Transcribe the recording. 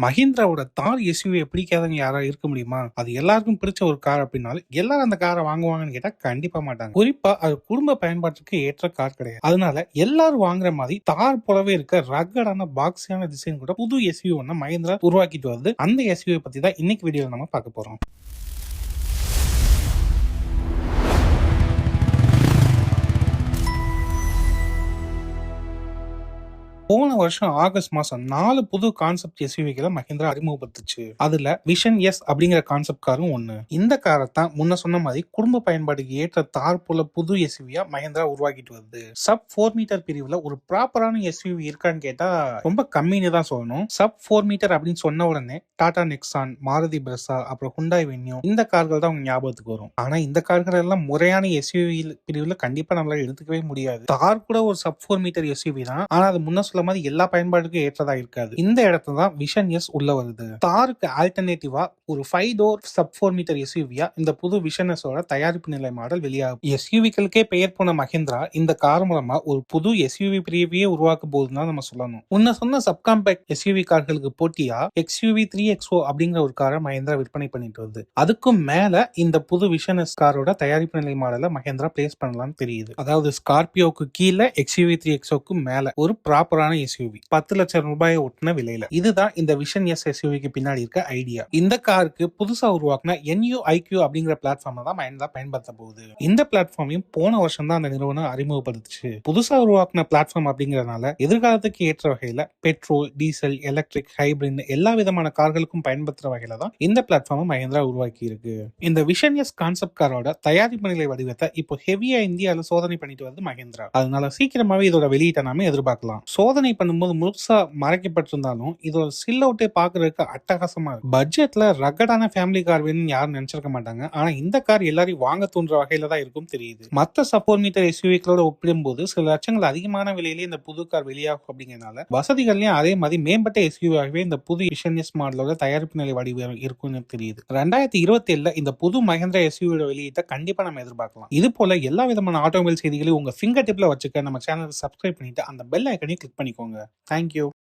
மஹிந்திராவோட தார் எஸ்யூவி பிடிக்காதவங்க யாரா இருக்க முடியுமா? அது எல்லாருக்கும் பிடிச்ச ஒரு கார் அப்படின்னாலும் எல்லாரும் அந்த காரை வாங்குவாங்கன்னு கேட்டா கண்டிப்பா மாட்டாங்க. குறிப்பா அது குடும்ப பயன்பாட்டுக்கு ஏற்ற கார் கிடையாது. அதனால எல்லாரும் வாங்குற மாதிரி தார் போலவே இருக்க ரக்கடான பாக்ஸியான டிசைன் கூட புது எஸ்யூவி ஒண்ணு மஹிந்திரா உருவாக்கிட்டு வருது. அந்த எஸ்யூவி பத்தி தான் இன்னைக்கு வீடியோல நம்ம பார்க்க போறோம். போன வருஷம் ஆகஸ்ட் மாசம் 4 புது கான்செப்ட் எஸ்யூவிகளை மஹிந்திரா அறிமுகப்படுத்துச்சு. அதுல விஷன் எஸ் அப்படிங்கிற கான்செப்ட் காரும் ஒண்ணு. இந்த காரை தான் முன்ன சொன்ன மாதிரி குடும்ப பயன்பாட்டுக்கு ஏற்ற தார் போல புது எஸ்யூவியா மஹிந்திரா உருவாக்கிட்டு வருது. சப் 4 மீட்டர் பிரிவுல ஒரு ப்ராப்பரான எஸ்யூவி இருக்கான்னு கேட்டா ரொம்ப கம்மின்னு தான் சொல்லணும். சப் 4 மீட்டர் அப்படின்னு சொன்ன உடனே டாடா நெக்ஸான், மாருதி பிரெஸ்ஸா, அப்புறம் ஹுண்டாய் வென்யூ இந்த கார்கள் தான் உங்க ஞாபகத்துக்கு வரும். ஆனா இந்த கார்கள் எல்லாம் முறையான எஸ்யூவி பிரிவுல கண்டிப்பா நம்மளால எடுத்துக்கவே முடியாது. தார் கூட ஒரு சப் 4 மீட்டர் எஸ்யூவி தான். ஆனா அது முன்ன சொல்ல மாதிரி எல்லா பயன்பாட்டுக்கும் ஏற்றதா இருக்காது. இந்த இடத்துல தான் விஷன் எஸ் உள்ள வருது. தாருக்கு ஆல்டர்னேட்டிவா ஒரு 5 டோர் சப் 4 மீட்டர் எஸ்யூவியா இந்த புது விஷன் எஸோட தயாரிப்பு நிலை மாடல் வெளியாகும். எஸ்யூவிகளுக்கே பெயர் போன மஹிந்திரா இந்த கார் மூலமா ஒரு புது எஸ்யூவி பிரிவையே உருவாக்க போகுதுன்னு நம்ம சொல்லணும். முன்ன சொன்ன சப்காம்பேக்ட் எஸ்யூவி கார்களுக்கு போட்டியா XUV 3XO அப்படிங்கிற ஒரு காரை மஹிந்திரா விற்பனை பண்ணிட்டு வருது. அதுக்கும் மேல இந்த புது விஷன் எஸ் காரோட தயாரிப்பு நிலை மாடலை மஹிந்திரா பிளேஸ் பண்ணலாம்னு தெரியுது. அதாவது ஸ்கார்பியோக்கு கீழே XUV 3XOக்கு மேல ஒரு ப்ராப்பரான எஸ்யூவி 10 லட்சம் ரூபாயை ஒட்டின விலையில. இதுதான் இந்த விஷன் எஸ் எஸ்யூவிக்கு பின்னாடி இருக்க ஐடியா. இந்த காருக்கு புதுசா உருவாக்குன NUiQ அப்படிங்கிற பிளாட்ஃபார்ம் தான் மஹிந்திரா பயன்படுத்த போகுது. இந்த பிளாட்ஃபார்மையும் போன வருஷம் தான் அந்த நிறுவனம் அறிமுகப்படுத்துச்சு. புதுசா உருவாக்குன பிளாட்ஃபார்ம் அப்படிங்கறதுனால எதிர்காலத்துக்கு ஏற்ற வகையில பெட்ரோல், டீசல், எலக்ட்ரிக், ஹைபிரிட் எல்லா விதமான கார்களுக்கும் பயன்படுத்துற வகையில தான் இந்த பிளாட்ஃபார்ம் மஹிந்திரா உருவாக்கி இருக்கு. இந்த விஷன் எஸ் கான்செப்ட் காரோட தயாரிப்பு நிலை வடிவத்தை இப்போ ஹெவியா இந்தியாவில் சோதனை பண்ணிட்டு வருது மஹிந்திரா. அதனால சீக்கிரமாவே இதோட வெளியீட்டை நாம எதிர்பார்க்கலாம். சோதனை பண்ணும்போது முழுசா மறைக்கப்பட்டிருந்தாலும் இதோட சில் அவுட்டே பாக்குறதுக்கு அட்டகாசமா இருக்கு. பட்ஜெட்ல ரகடான ஃபேமிலி கார் வேணும்னு யாரும் நினைச்சிருக்க மாட்டாங்க. ஆனா இந்த கார் எல்லாரையும் வாங்க தூண்டுற வகையில தான் இருக்கும் தெரியுது. மத்த சப் 4 மீட்டர் எஸ்யூவிகளோட ஒப்பிடும்போது சில லட்சங்கள் அதிகமான விலையிலேயே இந்த புது கார் வெளியாகும் அப்படிங்கறதுனால வசதிகள்லயும் அதே மாதிரி மேம்பட்ட எஸ்யூவியாகவே இந்த புது விஷன் எஸ் மாடலோட தயாரிப்பு நிலை வடிவம் இருக்கும்னு தெரியுது. 2027 இந்த புது மஹிந்திரா எஸ்யூவியோட வெளியீட்டை கண்டிப்பா நம்ம எதிர்பார்க்கலாம். இது போல எல்லா விதமான ஆட்டோமொபைல் செய்திகளையும் உங்க ஃபிங்கர் டிப்ல வச்சுக்க நம்ம சேனலை சப்ஸ்கிரைப் பண்ணிட்டு அந்த பெல் ஐக்கனையும் கிளிக் பண்ணிக்கோங்க. Thank you.